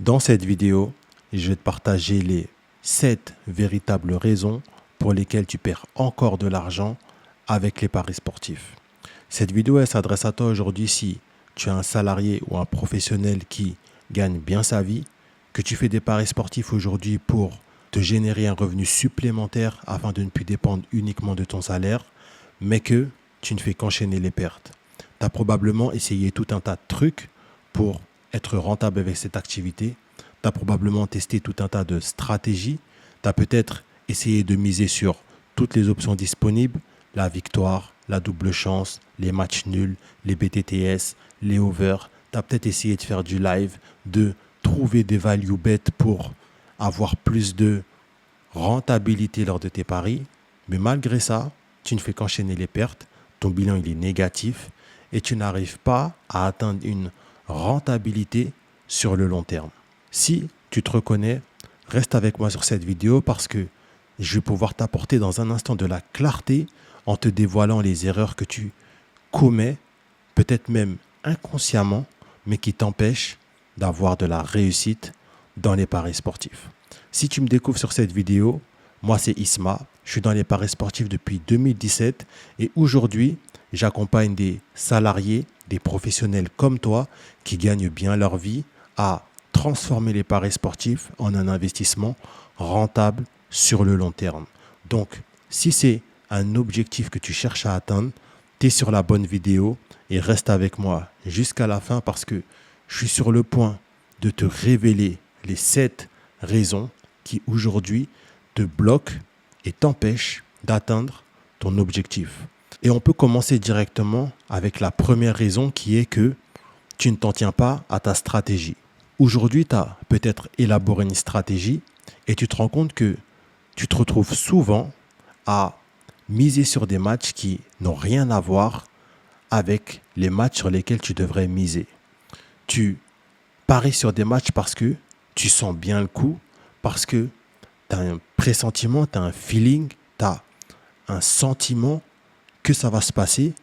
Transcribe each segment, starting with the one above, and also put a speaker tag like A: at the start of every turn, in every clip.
A: Dans cette vidéo, je vais te partager les 7 véritables raisons pour lesquelles tu perds encore de l'argent avec les paris sportifs. Cette vidéo, elle s'adresse à toi aujourd'hui si tu es un salarié ou un professionnel qui gagne bien sa vie, que tu fais des paris sportifs aujourd'hui pour te générer un revenu supplémentaire afin de ne plus dépendre uniquement de ton salaire, mais que tu ne fais qu'enchaîner les pertes. Tu as probablement essayé tout un tas de trucs pour être rentable avec cette activité. Tu as probablement testé tout un tas de stratégies. Tu as peut-être essayé de miser sur toutes les options disponibles, la victoire, la double chance, les matchs nuls, les BTTS, les overs. Tu as peut-être essayé de faire du live, de trouver des value bets pour avoir plus de rentabilité lors de tes paris. Mais malgré ça, tu ne fais qu'enchaîner les pertes. Ton bilan il est négatif et tu n'arrives pas à atteindre une rentabilité sur le long terme. Si tu te reconnais, reste avec moi sur cette vidéo parce que je vais pouvoir t'apporter dans un instant de la clarté en te dévoilant les erreurs que tu commets, peut-être même inconsciemment, mais qui t'empêchent d'avoir de la réussite dans les paris sportifs. Si tu me découvres sur cette vidéo, moi c'est Isma, je suis dans les paris sportifs depuis 2017 et aujourd'hui, j'accompagne des salariés, des professionnels comme toi qui gagnent bien leur vie à transformer les paris sportifs en un investissement rentable sur le long terme. Donc, si c'est un objectif que tu cherches à atteindre, tu es sur la bonne vidéo et reste avec moi jusqu'à la fin parce que je suis sur le point de te révéler les 7 raisons qui aujourd'hui te bloquent et t'empêchent d'atteindre ton objectif. Et on peut commencer directement avec la première raison qui est que tu ne t'en tiens pas à ta stratégie. Aujourd'hui, tu as peut-être élaboré une stratégie et tu te rends compte que tu te retrouves souvent à miser sur des matchs qui n'ont rien à voir avec les matchs sur lesquels tu devrais miser. Tu paries sur des matchs parce que tu sens bien le coup, parce que tu as un pressentiment, tu as un feeling, tu as un sentiment que ça va se passer,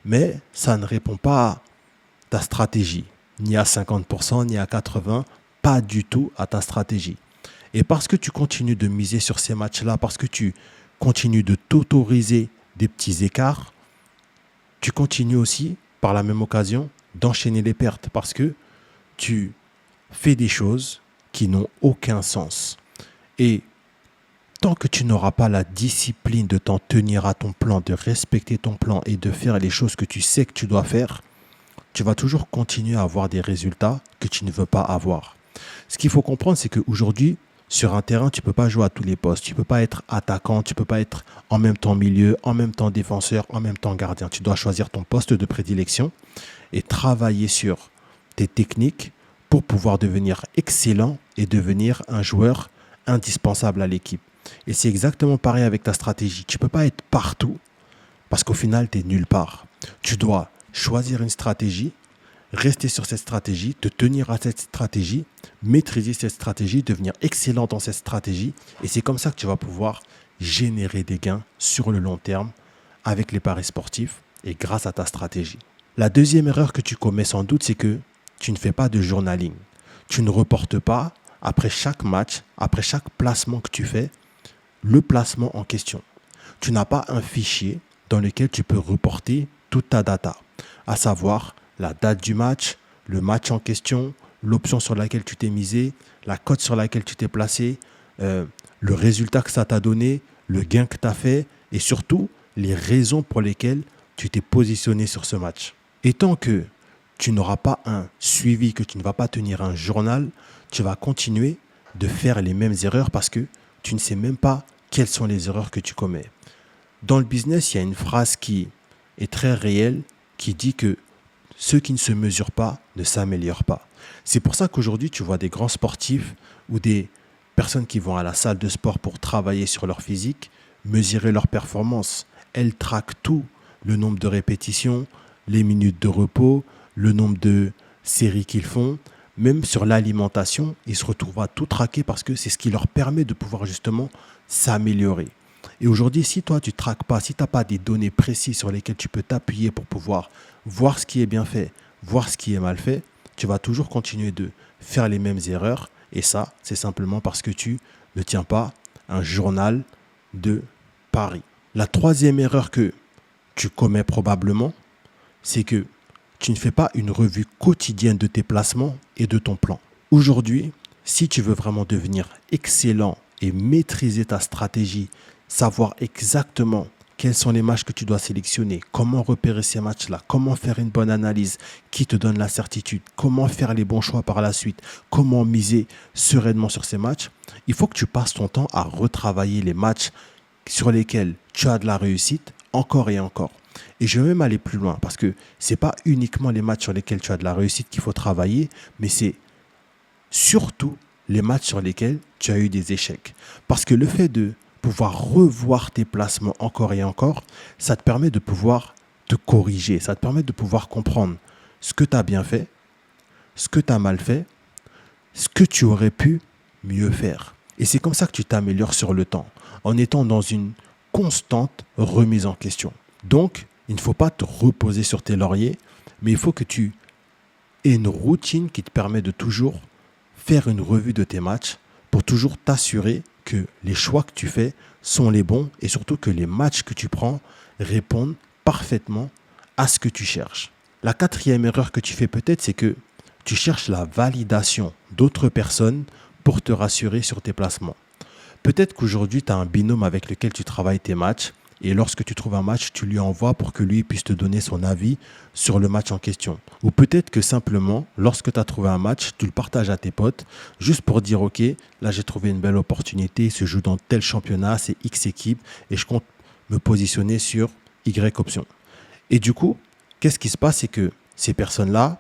A: mais ça ne répond pas à ta stratégie, ni à 50%, ni à 80%, pas du tout à ta stratégie. Et parce que tu continues de miser sur ces matchs-là, parce que tu continues de t'autoriser des petits écarts, tu continues aussi, par la même occasion, d'enchaîner les pertes parce que tu fais des choses qui n'ont aucun sens. Et tant que tu n'auras pas la discipline de t'en tenir à ton plan, de respecter ton plan et de faire les choses que tu sais que tu dois faire, tu vas toujours continuer à avoir des résultats que tu ne veux pas avoir. Ce qu'il faut comprendre, c'est qu'aujourd'hui, sur un terrain, tu ne peux pas jouer à tous les postes. Tu ne peux pas être attaquant, tu ne peux pas être en même temps milieu, en même temps défenseur, en même temps gardien. Tu dois choisir ton poste de prédilection et travailler sur tes techniques pour pouvoir devenir excellent et devenir un joueur indispensable à l'équipe. Et c'est exactement pareil avec ta stratégie. Tu ne peux pas être partout parce qu'au final, tu es nulle part. Tu dois choisir une stratégie, rester sur cette stratégie, te tenir à cette stratégie, maîtriser cette stratégie, devenir excellent dans cette stratégie. Et c'est comme ça que tu vas pouvoir générer des gains sur le long terme avec les paris sportifs et grâce à ta stratégie. La deuxième erreur que tu commets sans doute, c'est que tu ne fais pas de journaling. Tu ne reportes pas après chaque match, après chaque placement que tu fais, le placement en question. Tu n'as pas un fichier dans lequel tu peux reporter toute ta data, à savoir la date du match, le match en question, l'option sur laquelle tu t'es misé, la cote sur laquelle tu t'es placé, le résultat que ça t'a donné, le gain que tu as fait et surtout les raisons pour lesquelles tu t'es positionné sur ce match. Et tant que tu n'auras pas un suivi, que tu ne vas pas tenir un journal, tu vas continuer de faire les mêmes erreurs parce que tu ne sais même pas quelles sont les erreurs que tu commets. Dans le business, il y a une phrase qui est très réelle qui dit que ceux qui ne se mesurent pas ne s'améliorent pas. C'est pour ça qu'aujourd'hui, tu vois des grands sportifs ou des personnes qui vont à la salle de sport pour travailler sur leur physique, mesurer leur performance. Elles traquent tout, le nombre de répétitions, les minutes de repos, le nombre de séries qu'ils font. Même sur l'alimentation, ils se retrouvent à tout traquer parce que c'est ce qui leur permet de pouvoir justement s'améliorer. Et aujourd'hui, si toi, tu ne traques pas, si tu n'as pas des données précises sur lesquelles tu peux t'appuyer pour pouvoir voir ce qui est bien fait, voir ce qui est mal fait, tu vas toujours continuer de faire les mêmes erreurs Et ça, c'est simplement parce que tu ne tiens pas un journal de paris. La troisième erreur que tu commets probablement, c'est que tu ne fais pas une revue quotidienne de tes placements et de ton plan. Aujourd'hui, si tu veux vraiment devenir excellent et maîtriser ta stratégie, savoir exactement quels sont les matchs que tu dois sélectionner, comment repérer ces matchs-là, comment faire une bonne analyse qui te donne la certitude, comment faire les bons choix par la suite, comment miser sereinement sur ces matchs, il faut que tu passes ton temps à retravailler les matchs sur lesquels tu as de la réussite encore et encore. Et je vais même aller plus loin parce que ce n'est pas uniquement les matchs sur lesquels tu as de la réussite qu'il faut travailler, mais c'est surtout les matchs sur lesquels tu as eu des échecs. Parce que le fait de pouvoir revoir tes placements encore et encore, ça te permet de pouvoir te corriger, ça te permet de pouvoir comprendre ce que tu as bien fait, ce que tu as mal fait, ce que tu aurais pu mieux faire. Et c'est comme ça que tu t'améliores sur le temps, en étant dans une constante remise en question. Donc, il ne faut pas te reposer sur tes lauriers, mais il faut que tu aies une routine qui te permet de toujours faire une revue de tes matchs pour toujours t'assurer que les choix que tu fais sont les bons et surtout que les matchs que tu prends répondent parfaitement à ce que tu cherches. La quatrième erreur que tu fais peut-être, c'est que tu cherches la validation d'autres personnes pour te rassurer sur tes placements. Peut-être qu'aujourd'hui, tu as un binôme avec lequel tu travailles tes matchs et lorsque tu trouves un match, tu lui envoies pour que lui puisse te donner son avis sur le match en question. Ou peut-être que simplement, lorsque tu as trouvé un match, tu le partages à tes potes juste pour dire « Ok, là j'ai trouvé une belle opportunité, il se joue dans tel championnat, c'est X équipe et je compte me positionner sur Y option. » Et du coup, qu'est-ce qui se passe? C'est que ces personnes-là,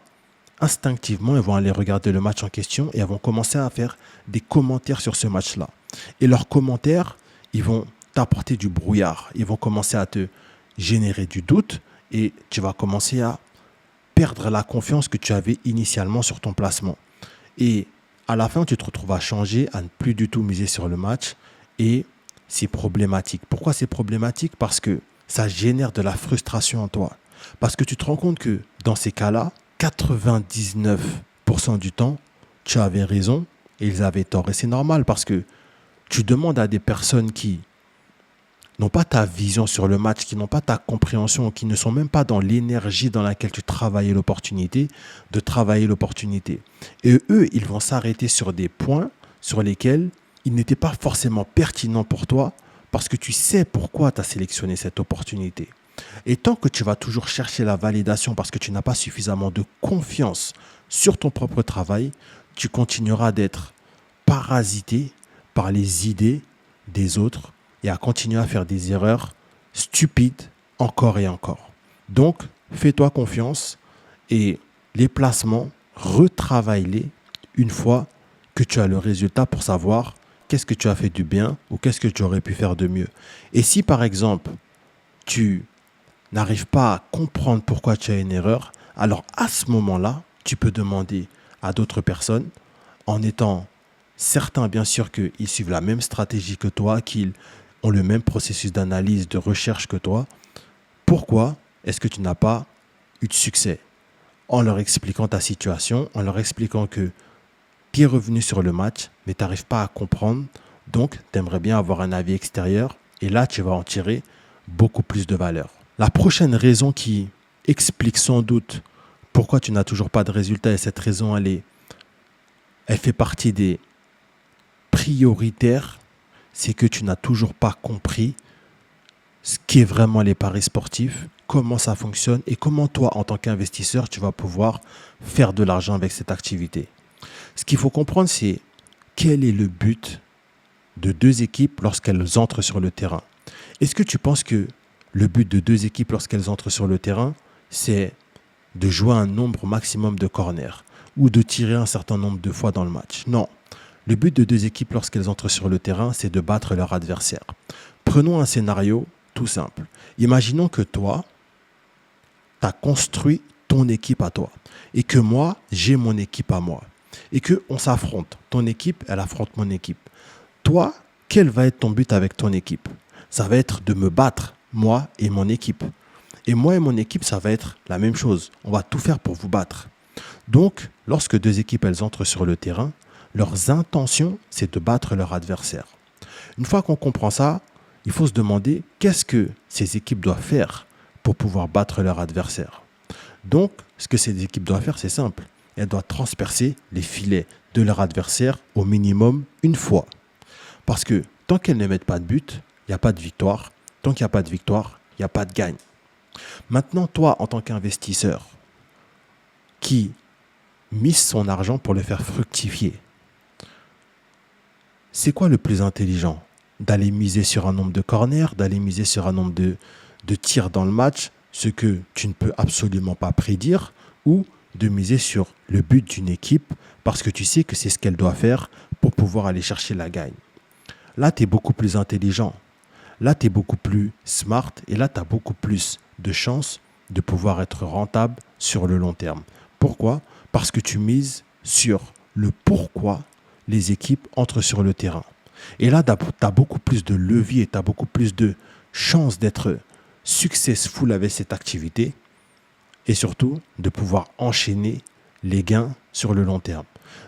A: instinctivement, elles vont aller regarder le match en question et elles vont commencer à faire des commentaires sur ce match-là. Et leurs commentaires, ils vont t'apporter du brouillard. Ils vont commencer à te générer du doute et tu vas commencer à perdre la confiance que tu avais initialement sur ton placement. Et à la fin, tu te retrouves à changer, à ne plus du tout miser sur le match et c'est problématique. Pourquoi c'est problématique? Parce que ça génère de la frustration en toi. Parce que tu te rends compte que dans ces cas-là, 99% du temps, tu avais raison et ils avaient tort. Et c'est normal parce que tu demandes à des personnes qui n'ont pas ta vision sur le match, qui n'ont pas ta compréhension, qui ne sont même pas dans l'énergie dans laquelle tu travaillais l'opportunité, de travailler l'opportunité. Et eux, ils vont s'arrêter sur des points sur lesquels ils n'étaient pas forcément pertinents pour toi parce que tu sais pourquoi tu as sélectionné cette opportunité. Et tant que tu vas toujours chercher la validation parce que tu n'as pas suffisamment de confiance sur ton propre travail, tu continueras d'être parasité par les idées des autres et à continuer à faire des erreurs stupides encore et encore. Donc, fais-toi confiance et les placements, retravaille-les une fois que tu as le résultat pour savoir qu'est-ce que tu as fait du bien ou qu'est-ce que tu aurais pu faire de mieux. Et si par exemple, tu n'arrives pas à comprendre pourquoi tu as une erreur, alors à ce moment-là, tu peux demander à d'autres personnes en étant certain bien sûr qu'ils suivent la même stratégie que toi, qu'ils ont le même processus d'analyse, de recherche que toi. Pourquoi est-ce que tu n'as pas eu de succès? En leur expliquant ta situation, en leur expliquant que tu es revenu sur le match, mais tu n'arrives pas à comprendre, donc tu aimerais bien avoir un avis extérieur, et là tu vas en tirer beaucoup plus de valeur. La prochaine raison qui explique sans doute pourquoi tu n'as toujours pas de résultat, et cette raison, elle fait partie des prioritaires, c'est que tu n'as toujours pas compris ce qu'est vraiment les paris sportifs, comment ça fonctionne et comment toi, en tant qu'investisseur, tu vas pouvoir faire de l'argent avec cette activité. Ce qu'il faut comprendre, c'est quel est le but de deux équipes lorsqu'elles entrent sur le terrain. Est-ce que tu penses que le but de deux équipes lorsqu'elles entrent sur le terrain, c'est de jouer un nombre maximum de corners ou de tirer un certain nombre de fois dans le match? Non. Le but de deux équipes lorsqu'elles entrent sur le terrain, c'est de battre leur adversaire. Prenons un scénario tout simple. Imaginons que toi, tu as construit ton équipe à toi et que moi, j'ai mon équipe à moi et qu'on s'affronte. Ton équipe, elle affronte mon équipe. Toi, quel va être ton but avec ton équipe? Ça va être de me battre, moi et mon équipe. Et moi et mon équipe, ça va être la même chose. On va tout faire pour vous battre. Donc, lorsque deux équipes elles entrent sur le terrain, Leurs intentions, c'est de battre leur adversaire. Une fois qu'on comprend ça, il faut se demander qu'est-ce que ces équipes doivent faire pour pouvoir battre leur adversaire. Donc, ce que ces équipes doivent faire, c'est simple. Elles doivent transpercer les filets de leur adversaire au minimum une fois. Parce que tant qu'elles ne mettent pas de but, il n'y a pas de victoire. Tant qu'il n'y a pas de victoire, il n'y a pas de gagne. Maintenant, toi, en tant qu'investisseur, qui mise son argent pour le faire fructifier, c'est quoi le plus intelligent? D'aller miser sur un nombre de corners, d'aller miser sur un nombre de tirs dans le match, ce que tu ne peux absolument pas prédire, ou de miser sur le but d'une équipe parce que tu sais que c'est ce qu'elle doit faire pour pouvoir aller chercher la gagne. Là, tu es beaucoup plus intelligent. Là, tu es beaucoup plus smart et là, tu as beaucoup plus de chances de pouvoir être rentable sur le long terme. Pourquoi? Parce que tu mises sur le pourquoi les équipes entrent sur le terrain. Et là, tu as beaucoup plus de levier, tu as beaucoup plus de chances d'être successful avec cette activité et surtout de pouvoir enchaîner les gains sur le long terme.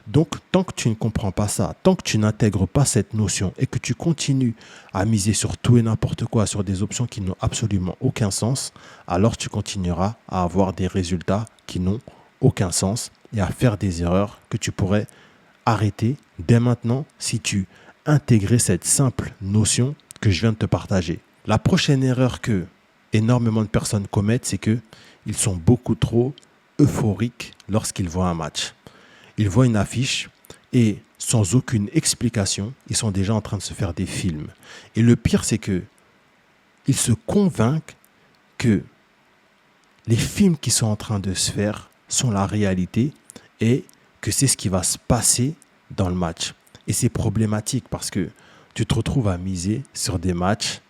A: Donc, tant que tu ne comprends pas ça, tant que tu n'intègres pas cette notion et que tu continues à miser sur tout et n'importe quoi, sur des options qui n'ont absolument aucun sens, alors tu continueras à avoir des résultats qui n'ont aucun sens et à faire des erreurs que tu pourrais arrêter dès maintenant si tu intégrais cette simple notion que je viens de te partager. La prochaine erreur que énormément de personnes commettent, c'est qu'ils sont beaucoup trop euphoriques lorsqu'ils voient un match. Ils voient une affiche et sans aucune explication, ils sont déjà en train de se faire des films. Et le pire, c'est qu'ils se convainquent que les films qui sont en train de se faire sont la réalité et que c'est ce qui va se passer dans le match. Et c'est problématique parce que tu te retrouves à miser sur des matchs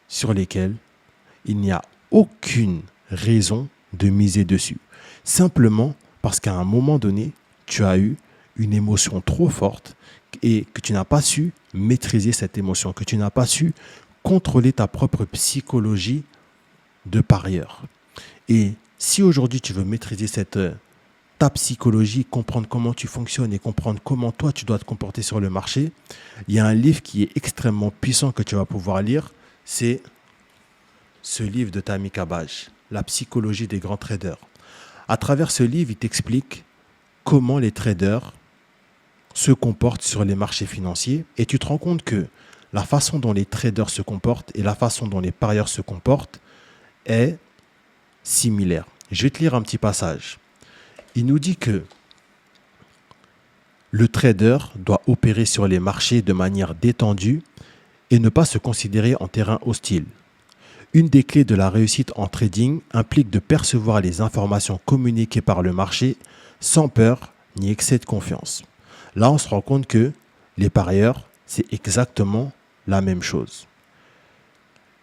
A: sur lesquels il n'y a aucune raison de miser dessus. Simplement parce qu'à un moment donné, tu as eu une émotion trop forte et que tu n'as pas su maîtriser cette émotion, que tu n'as pas su contrôler ta propre psychologie de parieur. Et si aujourd'hui tu veux maîtriser ta psychologie, comprendre comment tu fonctionnes et comprendre comment toi tu dois te comporter sur le marché, il y a un livre qui est extrêmement puissant que tu vas pouvoir lire, c'est ce livre de Tammy Cabbage, La psychologie des grands traders. À travers ce livre, il t'explique comment les traders se comportent sur les marchés financiers et tu te rends compte que la façon dont les traders se comportent et la façon dont les parieurs se comportent est similaire. Je vais te lire un petit passage. Il nous dit que le trader doit opérer sur les marchés de manière détendue et ne pas se considérer en terrain hostile. Une des clés de la réussite en trading implique de percevoir les informations communiquées par le marché sans peur ni excès de confiance. Là, on se rend compte que les parieurs, c'est exactement la même chose.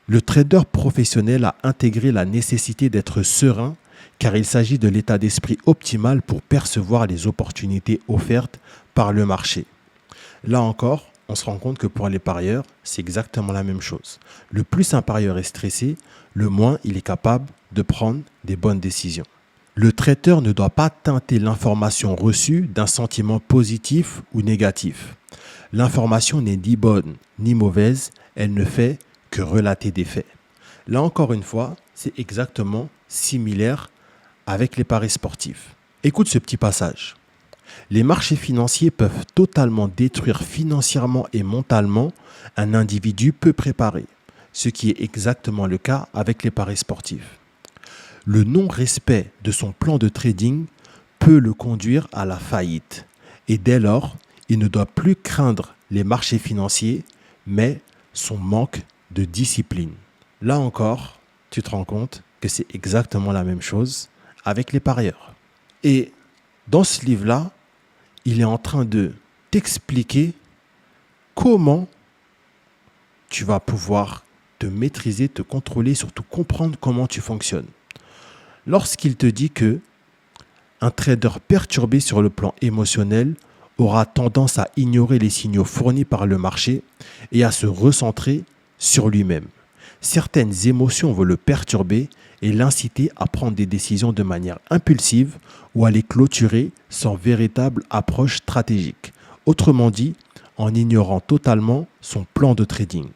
A: Le trader professionnel a intégré la nécessité d'être serein car il s'agit de l'état d'esprit optimal pour percevoir les opportunités offertes par le marché. Là encore, on se rend compte que pour les parieurs, c'est exactement la même chose. Le plus un parieur est stressé, le moins il est capable de prendre des bonnes décisions. Le traiteur ne doit pas teinter l'information reçue d'un sentiment positif ou négatif. L'information n'est ni bonne ni mauvaise, elle ne fait que relater des faits. Là encore une fois, c'est exactement similaire avec les paris sportifs. Écoute ce petit passage. Les marchés financiers peuvent totalement détruire financièrement et mentalement un individu peu préparé, ce qui est exactement le cas avec les paris sportifs. Le non-respect de son plan de trading peut le conduire à la faillite et dès lors, il ne doit plus craindre les marchés financiers, mais son manque de discipline. Là encore, tu te rends compte que c'est exactement la même chose avec les parieurs. Et dans ce livre-là, il est en train de t'expliquer comment tu vas pouvoir te maîtriser, te contrôler, surtout comprendre comment tu fonctionnes. Lorsqu'il te dit que un trader perturbé sur le plan émotionnel aura tendance à ignorer les signaux fournis par le marché et à se recentrer sur lui-même. Certaines émotions vont le perturber et l'inciter à prendre des décisions de manière impulsive ou à les clôturer sans véritable approche stratégique. Autrement dit, en ignorant totalement son plan de trading.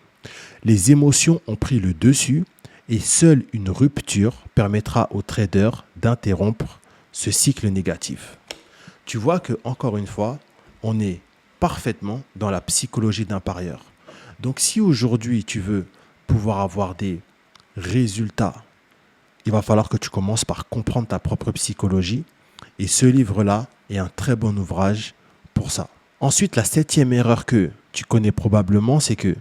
A: Les émotions ont pris le dessus et seule une rupture permettra au trader d'interrompre ce cycle négatif. Tu vois que, encore une fois, on est parfaitement dans la psychologie d'un parieur. Donc si aujourd'hui tu veux pouvoir avoir des résultats, il va falloir que tu commences par comprendre ta propre psychologie et ce livre-là est un très bon ouvrage pour ça. Ensuite, la 7e erreur que tu connais probablement, c'est que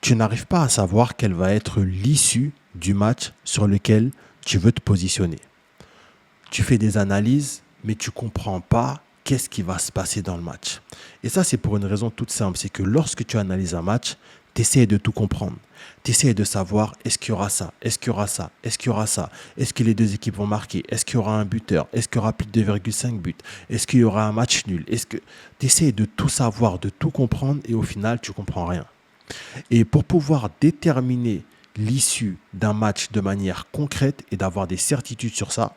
A: tu n'arrives pas à savoir quelle va être l'issue du match sur lequel tu veux te positionner. Tu fais des analyses, mais tu ne comprends pas qu'est-ce qui va se passer dans le match. Et ça, c'est pour une raison toute simple. C'est que lorsque tu analyses un match, tu essaies de tout comprendre. Tu essaies de savoir, est-ce qu'il y aura ça, est-ce qu'il y aura ça, est-ce qu'il y aura ça, est-ce que les deux équipes vont marquer, est-ce qu'il y aura un buteur, est-ce qu'il y aura plus de 2,5 buts, est-ce qu'il y aura un match nul, tu essaies de tout savoir, de tout comprendre et au final, tu ne comprends rien. Et pour pouvoir déterminer l'issue d'un match de manière concrète et d'avoir des certitudes sur ça,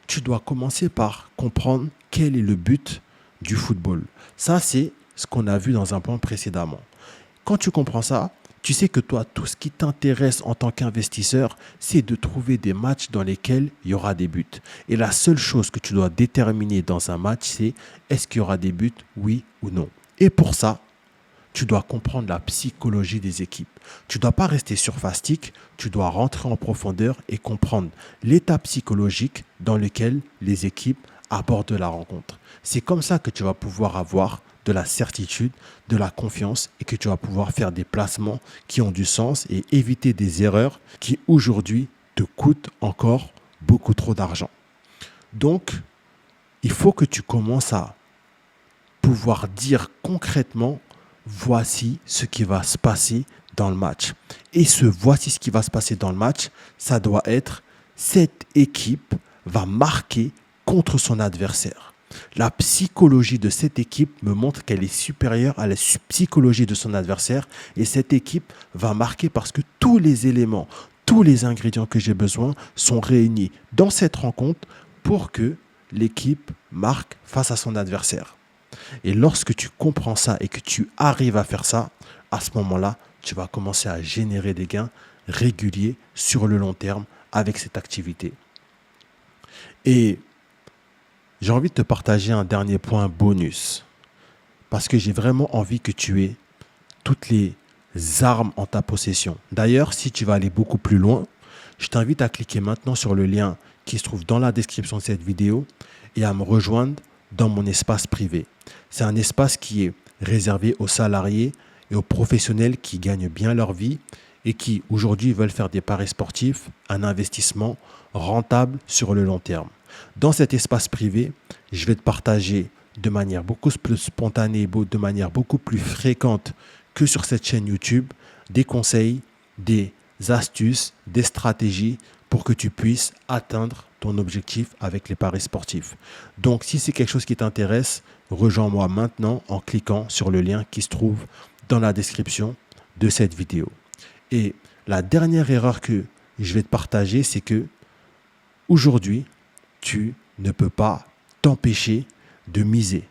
A: tu dois commencer par comprendre quel est le but du football. Ça, c'est ce qu'on a vu dans un point précédemment. Quand tu comprends ça, tu sais que toi, tout ce qui t'intéresse en tant qu'investisseur, c'est de trouver des matchs dans lesquels il y aura des buts. Et la seule chose que tu dois déterminer dans un match, c'est est-ce qu'il y aura des buts, oui ou non. Et pour ça, tu dois comprendre la psychologie des équipes. Tu ne dois pas rester surfastique, tu dois rentrer en profondeur et comprendre l'état psychologique dans lequel les équipes abordent la rencontre. C'est comme ça que tu vas pouvoir avoir de la certitude, de la confiance et que tu vas pouvoir faire des placements qui ont du sens et éviter des erreurs qui aujourd'hui te coûtent encore beaucoup trop d'argent. Donc, il faut que tu commences à pouvoir dire concrètement voici ce qui va se passer dans le match. Et voici ce qui va se passer dans le match, ça doit être cette équipe va marquer contre son adversaire. La psychologie de cette équipe me montre qu'elle est supérieure à la psychologie de son adversaire et cette équipe va marquer parce que tous les éléments, tous les ingrédients que j'ai besoin sont réunis dans cette rencontre pour que l'équipe marque face à son adversaire. Et lorsque tu comprends ça et que tu arrives à faire ça, à ce moment-là, tu vas commencer à générer des gains réguliers sur le long terme avec cette activité. Et j'ai envie de te partager un dernier point bonus parce que j'ai vraiment envie que tu aies toutes les armes en ta possession. D'ailleurs, si tu vas aller beaucoup plus loin, je t'invite à cliquer maintenant sur le lien qui se trouve dans la description de cette vidéo et à me rejoindre dans mon espace privé. C'est un espace qui est réservé aux salariés et aux professionnels qui gagnent bien leur vie et qui aujourd'hui veulent faire des paris sportifs, un investissement rentable sur le long terme. Dans cet espace privé, je vais te partager de manière beaucoup plus spontanée, de manière beaucoup plus fréquente que sur cette chaîne YouTube, des conseils, des astuces, des stratégies pour que tu puisses atteindre ton objectif avec les paris sportifs. Donc, si c'est quelque chose qui t'intéresse, rejoins-moi maintenant en cliquant sur le lien qui se trouve dans la description de cette vidéo. Et la dernière erreur que je vais te partager, c'est que aujourd'hui, tu ne peux pas t'empêcher de miser.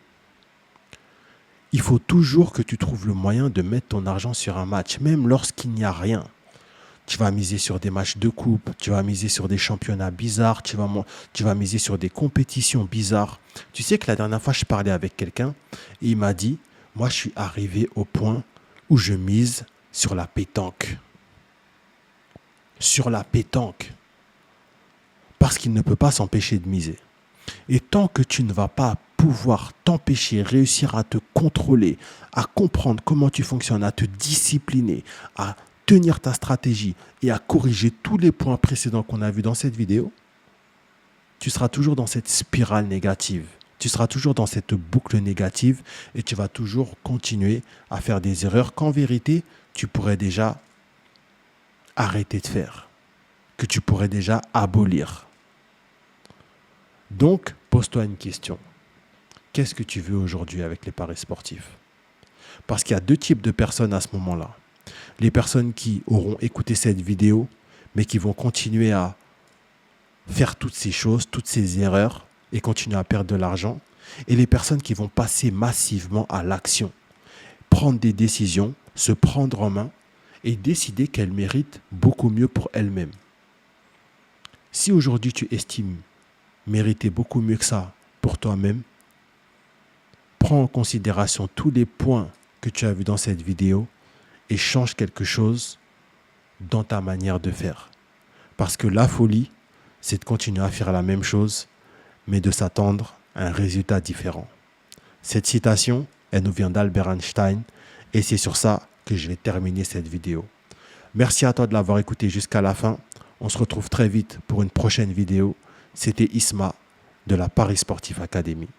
A: Il faut toujours que tu trouves le moyen de mettre ton argent sur un match, même lorsqu'il n'y a rien. Tu vas miser sur des matchs de coupe, tu vas miser sur des championnats bizarres, tu vas miser sur des compétitions bizarres. Tu sais que la dernière fois, je parlais avec quelqu'un et il m'a dit, moi, je suis arrivé au point où je mise sur la pétanque. Sur la pétanque. Parce qu'il ne peut pas s'empêcher de miser. Et tant que tu ne vas pas pouvoir t'empêcher, réussir à te contrôler, à comprendre comment tu fonctionnes, à te discipliner, à tenir ta stratégie et à corriger tous les points précédents qu'on a vus dans cette vidéo, tu seras toujours dans cette spirale négative. Tu seras toujours dans cette boucle négative et tu vas toujours continuer à faire des erreurs qu'en vérité, tu pourrais déjà arrêter de faire, que tu pourrais déjà abolir. Donc, pose-toi une question. Qu'est-ce que tu veux aujourd'hui avec les paris sportifs? Parce qu'il y a deux types de personnes à ce moment-là. Les personnes qui auront écouté cette vidéo, mais qui vont continuer à faire toutes ces choses, toutes ces erreurs et continuer à perdre de l'argent. et les personnes qui vont passer massivement à l'action, prendre des décisions, se prendre en main et décider qu'elles méritent beaucoup mieux pour elles-mêmes. Si aujourd'hui tu estimes mériter beaucoup mieux que ça pour toi-même, prends en considération tous les points que tu as vus dans cette vidéo et change quelque chose dans ta manière de faire. Parce que la folie, c'est de continuer à faire la même chose, mais de s'attendre à un résultat différent. Cette citation, elle nous vient d'Albert Einstein et c'est sur ça que je vais terminer cette vidéo. Merci à toi de l'avoir écouté jusqu'à la fin. On se retrouve très vite pour une prochaine vidéo. C'était Isma de la Paris Sportif Academy.